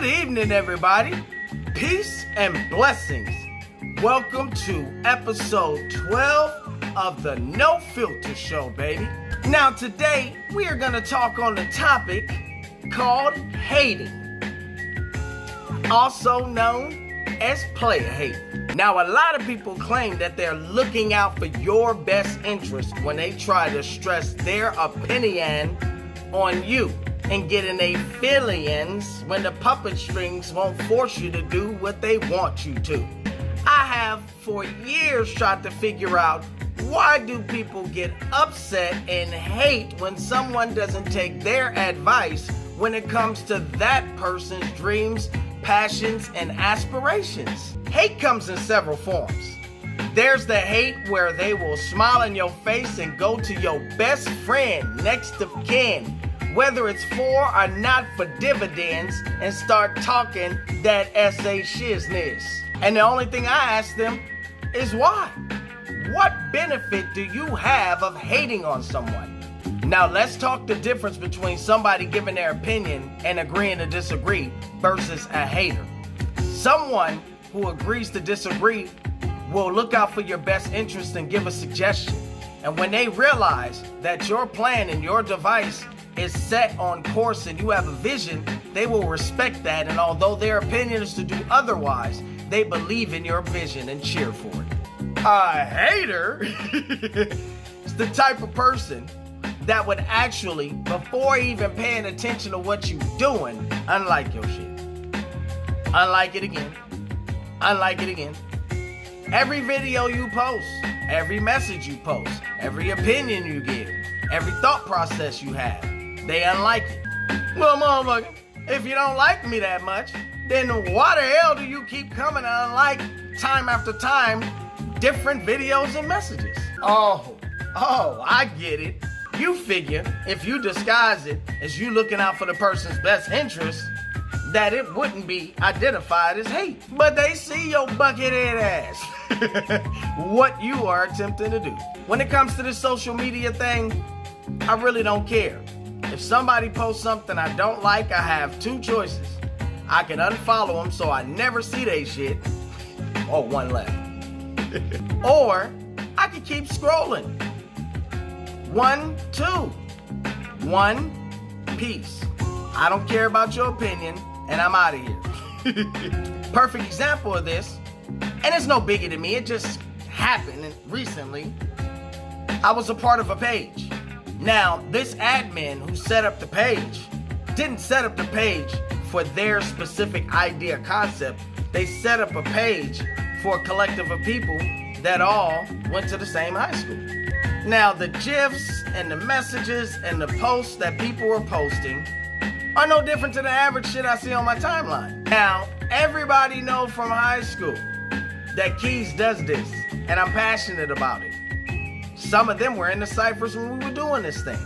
Good evening, everybody. Peace and blessings. Welcome to episode 12 of the No Filter Show, baby. Now, today, we are going to talk on the topic called hating, also known as player hate. Now, a lot of people claim that they're looking out for your best interest when they try to stress their opinion on you and getting their feelings when the puppet strings won't force you to do what they want you to. I have for years tried to figure out, why do people get upset and hate when someone doesn't take their advice when it comes to that person's dreams, passions, and aspirations? Hate comes in several forms. There's the hate where they will smile in your face and go to your best friend, next of kin, whether it's for or not for dividends, and start talking that SA shizness. And the only thing I ask them is why? What benefit do you have of hating on someone? Now let's talk the difference between somebody giving their opinion and agreeing to disagree versus a hater. Someone who agrees to disagree will look out for your best interest and give a suggestion. And when they realize that your plan and your device is set on course and you have a vision, they will respect that, and although their opinion is to do otherwise, they believe in your vision and cheer for it. A hater is the type of person that would actually, before even paying attention to what you're doing, unlike your shit. Unlike it again. Unlike it again. Every video you post, every message you post, every opinion you give, every thought process you have, they unlike it. Well, motherfucker, if you don't like me that much, then why the hell do you keep coming and unlike time after time different videos and messages? Oh, I get it. You figure if you disguise it as you looking out for the person's best interest, that it wouldn't be identified as hate. But they see your buckethead ass. What you are attempting to do. When it comes to this social media thing, I really don't care. If somebody posts something I don't like, I have two choices. I can unfollow them so I never see they shit, or one left. Or I can keep scrolling. 1, 2. 1, peace. I don't care about your opinion, and I'm out of here. Perfect example of this, and it's no biggie to me, it just happened recently. I was a part of a page. Now, this admin who set up the page didn't set up the page for their specific idea concept. They set up a page for a collective of people that all went to the same high school. Now, the GIFs and the messages and the posts that people were posting are no different to the average shit I see on my timeline. Now, everybody knows from high school that Keys does this, and I'm passionate about it. Some of them were in the ciphers when we were doing this thing.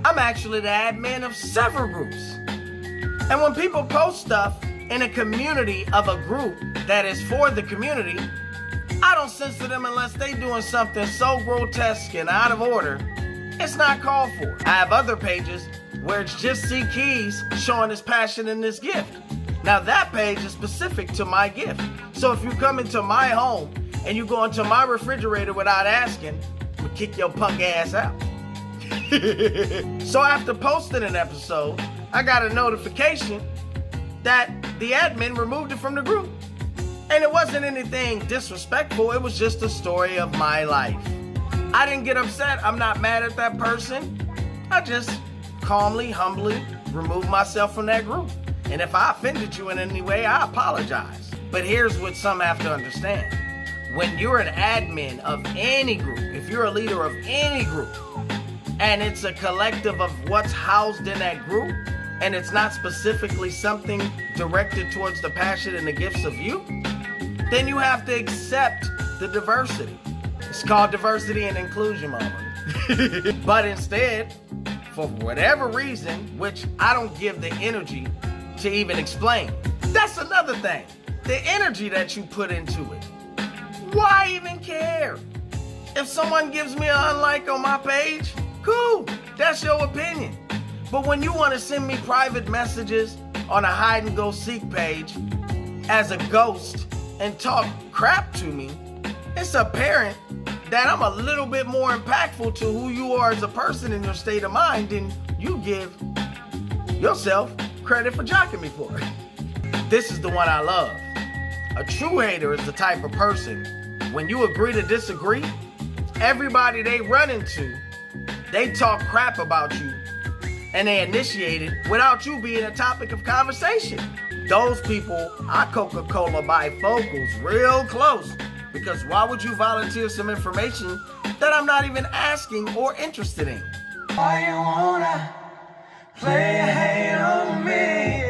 I'm actually the admin of several groups. And when people post stuff in a community of a group that is for the community, I don't censor them unless they doing something so grotesque and out of order, it's not called for. I have other pages where it's just C Keys showing his passion in this gift. Now that page is specific to my gift. So if you come into my home and you go into my refrigerator without asking, I'm gonna kick your punk ass out. So after posting an episode, I got a notification that the admin removed it from the group. And it wasn't anything disrespectful, it was just a story of my life. I didn't get upset, I'm not mad at that person. I just calmly, humbly removed myself from that group. And if I offended you in any way, I apologize. But here's what some have to understand. When you're an admin of any group, if you're a leader of any group, and it's a collective of what's housed in that group, and it's not specifically something directed towards the passion and the gifts of you, then you have to accept the diversity. It's called diversity and inclusion, mama. But instead, for whatever reason, which I don't give the energy to even explain, that's another thing. The energy that you put into it. Why even care? If someone gives me an unlike on my page, cool, that's your opinion. But when you want to send me private messages on a hide and go seek page as a ghost and talk crap to me, it's apparent that I'm a little bit more impactful to who you are as a person in your state of mind than you give yourself credit for jocking me for. This is the one I love. A true hater is the type of person, when you agree to disagree, everybody they run into, they talk crap about you and they initiate it without you being a topic of conversation. Those people, I Coca-Cola bifocals real close, because why would you volunteer some information that I'm not even asking or interested in? Why you wanna play hate on me?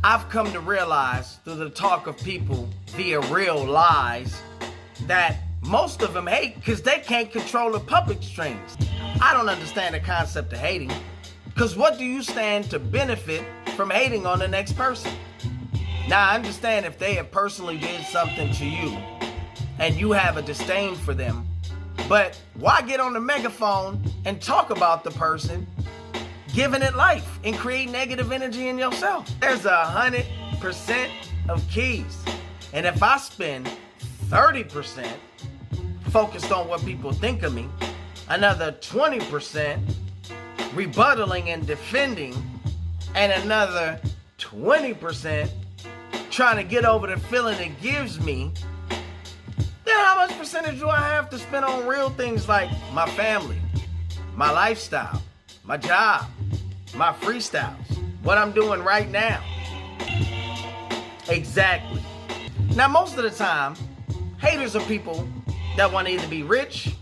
I've come to realize through the talk of people via real lies that most of them hate because they can't control the puppet strings. I don't understand the concept of hating, because what do you stand to benefit from hating on the next person? Now, I understand if they have personally did something to you and you have a disdain for them, but why get on the megaphone and talk about the person, giving it life and create negative energy in yourself? There's 100% of keys. And if I spend 30% focused on what people think of me, another 20% rebuttaling and defending, and another 20% trying to get over the feeling it gives me, then how much percentage do I have to spend on real things like my family, my lifestyle, my job, my freestyles, what I'm doing right now? Exactly. Now, most of the time, haters are people that want to either be rich,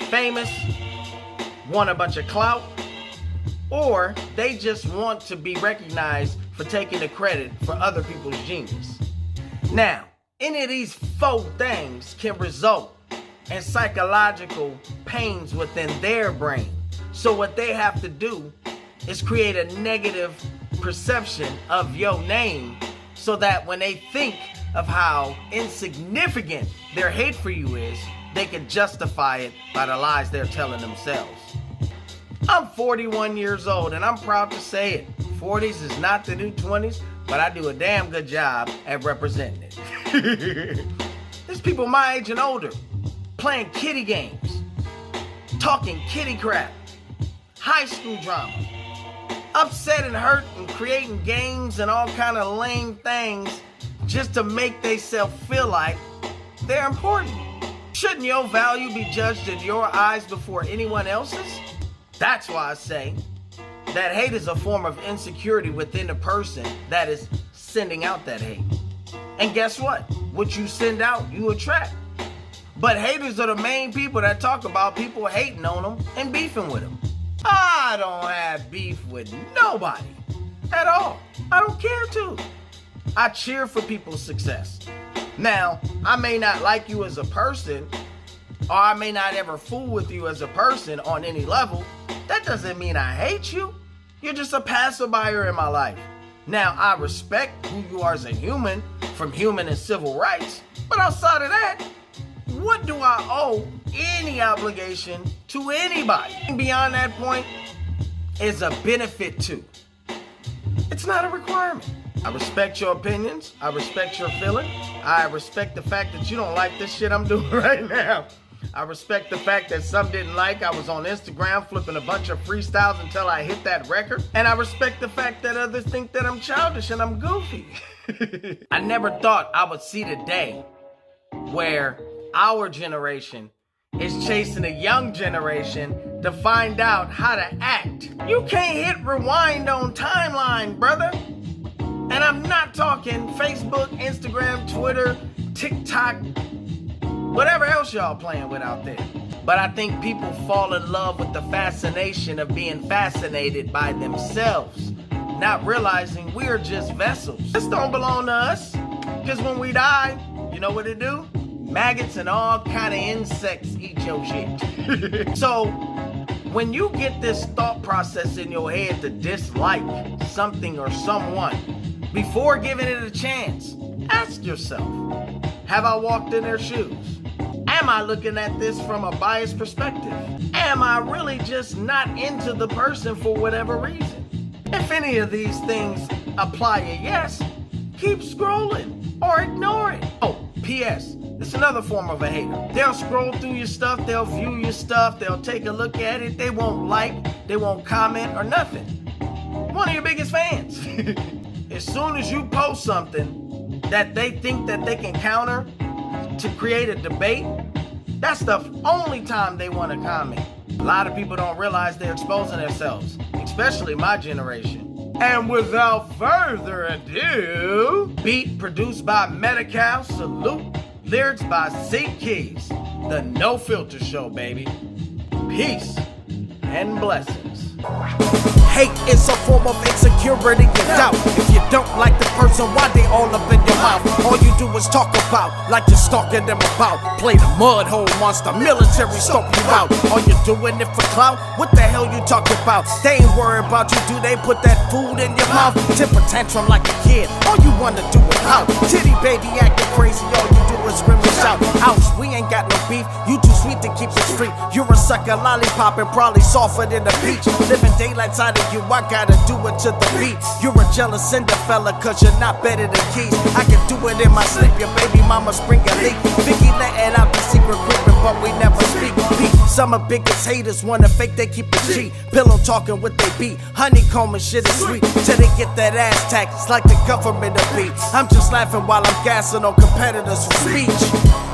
famous, want a bunch of clout, or they just want to be recognized for taking the credit for other people's genius. Now, any of these four things can result in psychological pains within their brain. So what they have to do is create a negative perception of your name so that when they think of how insignificant their hate for you is, they can justify it by the lies they're telling themselves. I'm 41 years old and I'm proud to say it. 40s is not the new 20s, but I do a damn good job at representing it. There's people my age and older playing kiddie games, talking kitty crap, high school drama, upset and hurt and creating games and all kind of lame things just to make themselves feel like they're important. Shouldn't your value be judged in your eyes before anyone else's? That's why I say that hate is a form of insecurity within the person that is sending out that hate. And guess what? What you send out, you attract. But haters are the main people that talk about people hating on them and beefing with them. I don't have beef with nobody at all. I don't care to. I cheer for people's success. Now, I may not like you as a person, or I may not ever fool with you as a person on any level. That doesn't mean I hate you. You're just a passerby in my life. Now, I respect who you are as a human, from human and civil rights. But outside of that, what do I owe any obligation to anybody? Beyond that point is a benefit to. It's not a requirement. I respect your opinions. I respect your feelings. I respect the fact that you don't like this shit I'm doing right now. I respect the fact that some didn't like I was on Instagram flipping a bunch of freestyles until I hit that record. And I respect the fact that others think that I'm childish and I'm goofy. I never thought I would see the day where our generation is chasing a young generation to find out how to act. You can't hit rewind on timeline, brother. And I'm not talking Facebook, Instagram, Twitter, TikTok, whatever else y'all playing with out there. But I think people fall in love with the fascination of being fascinated by themselves, not realizing we're just vessels. This don't belong to us, because when we die, you know what it do? Maggots and all kind of insects eat your shit. So when you get this thought process in your head to dislike something or someone, before giving it a chance, ask yourself, have I walked in their shoes? Am I looking at this from a biased perspective? Am I really just not into the person for whatever reason? If any of these things apply a yes, keep scrolling or ignore it. Oh, P.S. It's another form of a hater. They'll scroll through your stuff, they'll view your stuff, they'll take a look at it, they won't like, they won't comment or nothing. One of your biggest fans. As soon as you post something that they think that they can counter to create a debate, that's the only time they want to comment. A lot of people don't realize they're exposing themselves, especially my generation. And without further ado, beat produced by Medi-Cal, salute, lyrics by Zeke Keys. The No Filter Show, baby. Peace and blessings. Hate is a form of insecurity and doubt. If you don't like the person, why they all up in your mouth? All you do is talk about, like you're stalking them about. Play the mud hole monster, military stomp you out. All you doing it for clout? What the hell you talking about? They ain't worried about you, do they put that food in your mouth? Temper tantrum like a kid, all you wanna do is pout. Titty baby acting crazy, all you do is scream and shout. Ouch, we ain't got no beef, you too sweet to keep it street. You're a sucker lollipop and probably softer than the beach. Living daylight side of you, I gotta do it to the beat. You're a jealous cinder fella, cause you're not better than Keys. I can do it in my sleep, your baby mama spring a leak. Vicky letting out the secret creeping, but we never speak. Some of biggest haters wanna fake, they keep it cheap. Pillow talking with they beat, honeycomb and shit is sweet. Till they get that ass tax, it's like the government to beat. I'm just laughing while I'm gassing on competitors for speech.